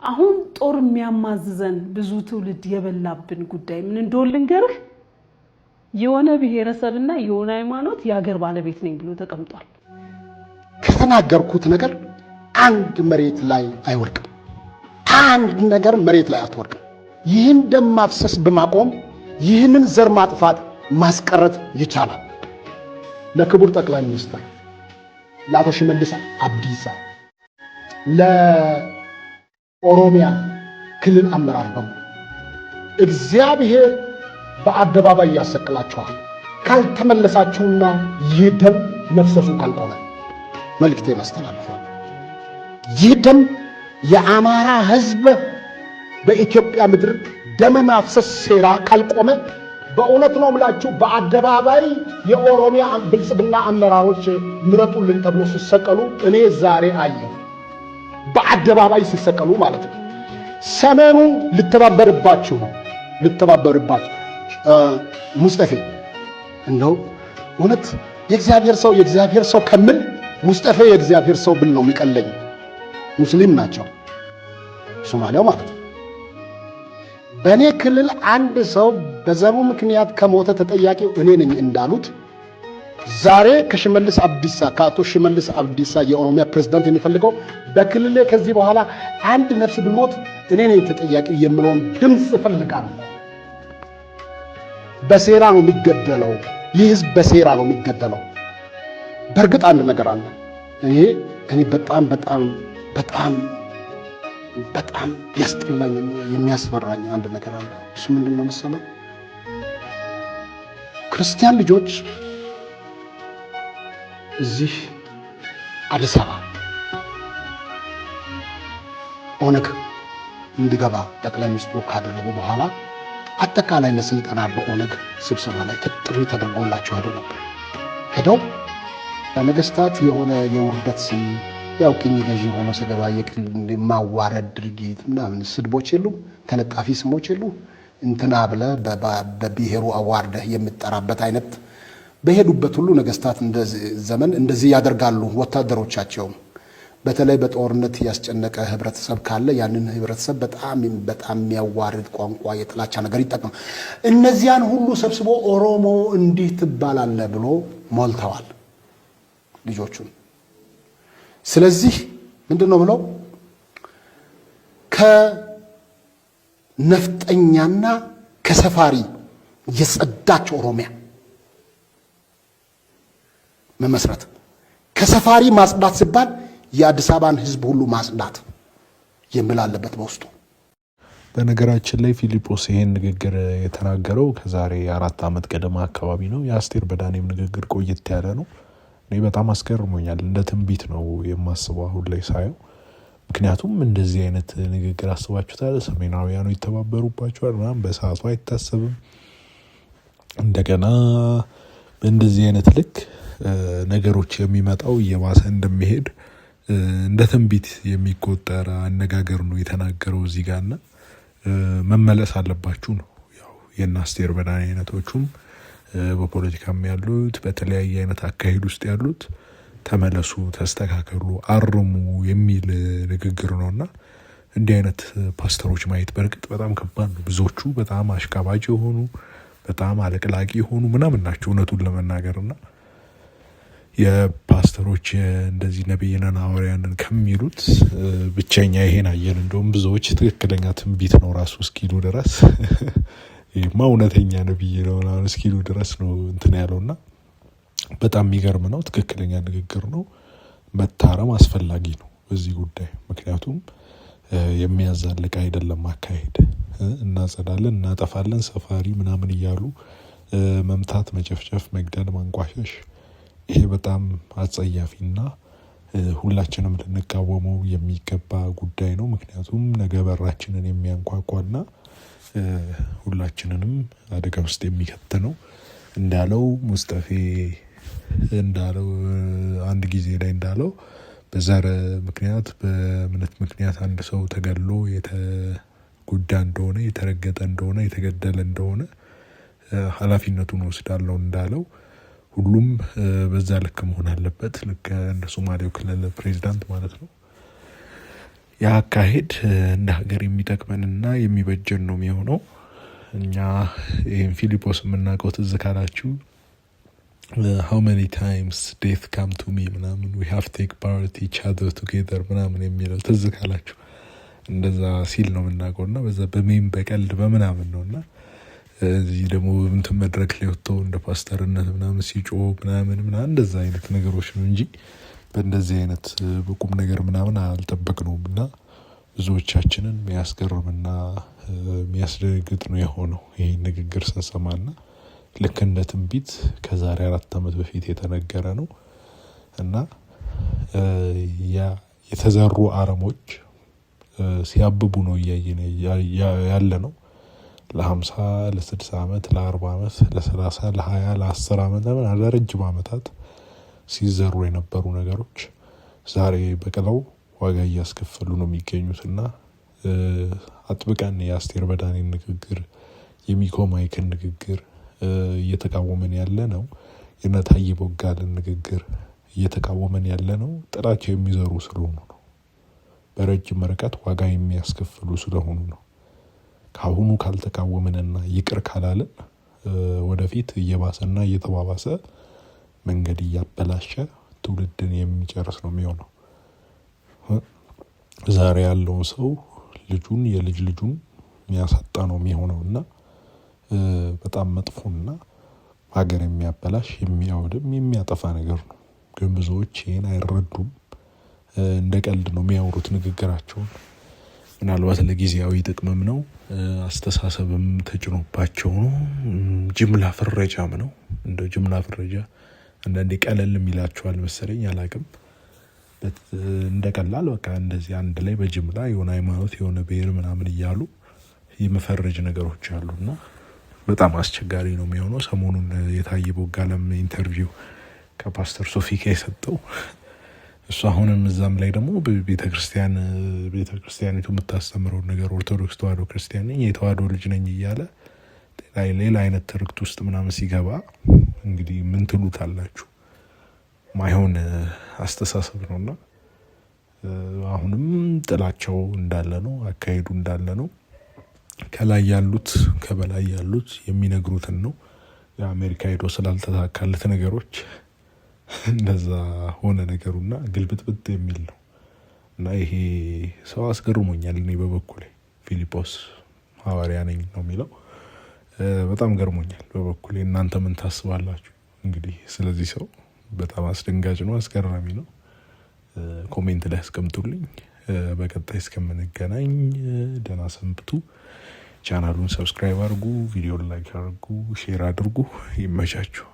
አሁን ጦር የሚያማዝዘን ብዙ ትውልድ የበላብን ጉዳይ ምን እንደሆነ ልንገርህ የሆነ ብሔረሰብና የሆነ ሃይማኖት ያገር ባለቤት ነኝ ብሎ ተቀምጧል ከተናገርኩት ነገር አንድ መሬት ላይ አይወርቅም አንድ ነገር መሬት ላይ አትወርቅም ይህን ደም ማፍሰስ በማቆም ይህንን ዘር ማጥፋት ማስቀረት ይቻላል ለክቡር ጠቅላይ ሚኒስትር ለአቶ ሽመልስ አብዲሳ ለኦሮሚያ ክልል አመራር በሙሉ እግዚአብሔር በአደባባይ ያሰቅላችኋል ካልተመለሳችሁና ይደም መፍሰሱ ካልቆመ መልእክቴ ማስተላለፋል ይደም የአማራ ህዝብ በኢትዮጵያ ምድር ደም ማፍሰስ ሴራ ካልቆመ በእውነት ነው ምላችሁ በአደባባይ የኦሮሚያ ብልጽግና አመራሮች ምረጡልን ተብሎ ሲሰቀሉ እኔ ዛሬ አየሁ በአደባባይ ሲሰቀሉ ማለት ነው ሰመኑ ልተባበርባችሁ ሙስጠፌ እንደው እውነት የእግዚአብሔር ሰው ከምን ሙስጠፌ የእግዚአብሔር ሰው ብል ነው የሚቀለኝ ሙስሊም ናቸው ሶማሊያው ማለት ነው በእኔ ክልል አንድ ሰው በዘሩ ምክንያት ከሞተ ተጠያቂው እኔ ነኝ እንዳሉት ዛሬ ከአቶ ሽመልስ አብዲሳ የኦሮሚያ ፕሬዝዳንት የሚፈልገው በክልሌ ከዚህ በኋላ አንድ ነፍስ ብሞት እኔ ነኝ ተጠያቂው የምለውን ድምፅ እፈልጋለሁ በሴራ ነው የሚገደለው ይህ ህዝብ በሴራ ነው የሚገደለው በእርግጥ አንድ ነገር አለ እኔ በጣም ያስጠላኝ የሚያስፈራኝ አንድ ነገር አለ እሱ ምንድነው መሰለህ ክርስቲያን ልጆች እዚህ አዲስ አበባ ኦነግ እንዲገባ ጠቅላይ ሚኒስትሩ ካደረጉ በኋላ አጠቃላይ ለስልጠና በኦነግ ስብሰባ ላይ ጥሪ ተደርጎላቸው ሄደው ለነገስታት የሆነ የውርደት ስም ያው ቅኝ ገዢ ሆኖ ሰገባ የቅል ማዋረድ ድርጊት ምናምን ስድቦች የሉም ተለጣፊ ስሞች የሉም እንትና ብለ በብሔሩ አዋርደ የምትጠራበት አይነት በሄዱበት ሁሉ ነገስታት ዘመን እንደዚህ ያደርጋሉ ወታደሮቻቸው በተለይ በጦርነት ያስጨነቀ ህብረተሰብ ካለ ያንን ህብረተሰብ በጣም የሚያዋርድ ቋንቋ የጥላቻ ነገር ይጠቀም እነዚያን ሁሉ ሰብስቦ ኦሮሞ እንዲህ ትባላለ ብሎ ሞልተዋል ልጆቹን ስለዚህ ምንድነው ብለው ከነፍጠኛና ከሰፋሪ የጸዳች ኦሮሚያ መመስረት ከሰፋሪ ማጽዳት ሲባል የአዲስ አበባን ህዝብ ሁሉ ማጽዳት የሚላለበት በውስጡ በነገራችን ላይ ፊሊጶስ ይሄን ንግግር የተናገረው ከዛሬ 4 ዓመት ቀደማ አካባቢ ነው የአስቴር በዳኔም ንግግር ቆየት ያለ ነው እኔ በጣም አስገርሞኛል እንደ ትንቢት ነው የማስበው አሁን ላይ ሳየው ምክንያቱም እንደዚህ አይነት ንግግር አስባችሁታል ሰሜናውያኑ ይተባበሩባቸዋል ምናምን በሰዓቱ አይታሰብም እንደገና በእንደዚህ አይነት ልክ ነገሮች የሚመጣው የባሰ እንደሚሄድ እንደ ትንቢት የሚቆጠር አነጋገር ነው የተናገረው እዚህ ጋርና መመለስ አለባችሁ ነው ያው የናስቴር በዳኔ አይነቶቹም በፖለቲካም ያሉት በተለያየ አይነት አካሄድ ውስጥ ያሉት ተመለሱ ተስተካከሉ አርሙ የሚል ንግግር ነውና እንዲህ አይነት ፓስተሮች ማየት በርግጥ በጣም ከባድ ነው ብዙዎቹ በጣም አሽቃባጭ የሆኑ በጣም አለቅላቂ የሆኑ ምናምን ናቸው እውነቱን ለመናገርና የፓስተሮች እንደዚህ ነብይና ሐዋርያንን ከሚሉት ብቸኛ ይሄን አየን እንደውም ብዙዎች ትክክለኛ ትንቢት ነው ራሱ እስኪሉ ድረስ ማውነተኛ ነብይ ነው እስኪሉ ድረስ ነው እንትን ያለውና በጣም የሚገርም ነው ትክክለኛ ንግግር ነው መታረም አስፈላጊ ነው በዚህ ጉዳይ ምክንያቱም የሚያዛልቅ አይደለም አካሄድ እናጸዳለን እናጠፋለን ሰፋሪ ምናምን ይያሉ መምታት መጨፍጨፍ መግደል ማንቋሸሽ ይሄ በጣም አጸያፊና ሁላችንም ልንቃወመው የሚገባ ጉዳይ ነው ምክንያቱም ነገ በራችንን የሚያንኳኳና ሁላችንንም አደጋ ውስጥ የሚከት ነው እንዳለው ሙስጠፌ እንዳለው አንድ ጊዜ ላይ እንዳለው በዘር ምክንያት በእምነት ምክንያት አንድ ሰው ተገሎ የተጎዳ እንደሆነ የተረገጠ እንደሆነ የተገደለ እንደሆነ ኃላፊነቱን ወስዳለው እንዳለው ሁሉም በዛ ልክ መሆን አለበት ልክ እንደ ሶማሌው ክልል ፕሬዝዳንት ማለት ነው ያካሄድ እንደ ሀገር የሚጠቅመንና የሚበጀን ነው የሚሆነው። እኛ ይሄን ፊሊጶስ የምናውቀው ትዝ ካላችሁ how many times death come to me ምናምን we have take part each other together ምናምን የሚለው ትዝ ካላችሁ እንደዛ ሲል ነው የምናውቀውና በዛ በሜም በቀልድ በምናምን ነውና እዚህ ደግሞ እንትን መድረክ ላይ ወጥቶ እንደ ፓስተርነት ምናምን ሲጮህ ምናምን እንደዛ አይነት ነገሮች ነው እንጂ በእንደዚህ አይነት በቁም ነገር ምናምን አልጠበቅነውምና ብዙዎቻችንን የሚያስገርምና የሚያስደነግጥ ነው የሆነው ይሄ ንግግር ስንሰማና ልክ እንደ ትንቢት ከዛሬ 4 ዓመት በፊት የተነገረ ነው እና ያ የተዘሩ አረሞች ሲያብቡ ነው እያየን ያለ ነው። ለ50 ለ60 ዓመት ለ40 ዓመት ለ30 ለ20 ለ10 ዓመት ለረጅም ዓመታት ሲዘሩ የነበሩ ነገሮች ዛሬ በቀለው ዋጋ እያስከፈሉ ነው የሚገኙትና አጥብቀን የአስቴር በዳኔን ንግግር የሚኮ ማይክን ንግግር እየተቃወመን ያለ ነው። የነታዬ ቦጋለን ንግግር እየተቃወመን ያለ ነው። ጥላቸው የሚዘሩ ስለሆኑ ነው። በረጅም ርቀት ዋጋ የሚያስከፍሉ ስለሆኑ ነው። ካሁኑ ካልተቃወምንና ይቅር ካላለን ወደፊት እየባሰና እየተባባሰ መንገድ እያበላሸ ትውልድን የሚጨርስ ነው የሚሆነው። ዛሬ ያለውን ሰው ልጁን የልጅ ልጁን የሚያሳጣ ነው የሚሆነውና በጣም መጥፎና ሀገር የሚያበላሽ የሚያወድም የሚያጠፋ ነገር ነው። ግን ብዙዎች ይሄን አይረዱም። እንደ ቀልድ ነው የሚያወሩት ንግግራቸውን። ምናልባት ለጊዜያዊ ጥቅምም ነው፣ አስተሳሰብም ተጭኖባቸው ነው፣ ጅምላ ፍረጃም ነው። እንደ ጅምላ ፍረጃ አንዳንዴ ቀለል የሚላቸዋል መሰለኝ አላቅም። እንደ ቀላል በቃ እንደዚህ አንድ ላይ በጅምላ የሆነ ሃይማኖት የሆነ ብሔር ምናምን እያሉ የመፈረጅ ነገሮች አሉና በጣም አስቸጋሪ ነው የሚሆነው። ሰሞኑን የታዬ ቦጋለም ኢንተርቪው ከፓስተር ሶፊካ የሰጠው እሱ አሁንም እዛም ላይ ደግሞ ቤተክርስቲያኒቱ የምታስተምረው ነገር ኦርቶዶክስ ተዋህዶ ክርስቲያን ነኝ የተዋህዶ ልጅ ነኝ እያለ ሌላ አይነት ትርክት ውስጥ ምናምን ሲገባ እንግዲህ ምን ትሉታላችሁ? ማይሆን አስተሳሰብ ነውና አሁንም ጥላቸው እንዳለ ነው፣ አካሄዱ እንዳለ ነው። ከላይ ያሉት ከበላይ ያሉት የሚነግሩትን ነው። የአሜሪካ ሄዶ ስላልተሳካለት ነገሮች እንደዛ ሆነ ነገሩና ግልብጥብጥ የሚል ነው እና ይሄ ሰው አስገርሞኛል። እኔ በበኩሌ ፊሊጶስ ሐዋርያ ነኝ ነው የሚለው በጣም ገርሞኛል በበኩሌ። እናንተ ምን ታስባላችሁ? እንግዲህ ስለዚህ ሰው በጣም አስደንጋጭ ነው፣ አስገራሚ ነው። ኮሜንት ላይ አስቀምጡልኝ። በቀጣይ እስከምንገናኝ ደህና ሰንብቱ። ቻናሉን ሰብስክራይብ አድርጉ፣ ቪዲዮን ላይክ አድርጉ፣ ሼር አድርጉ። ይመቻችሁ።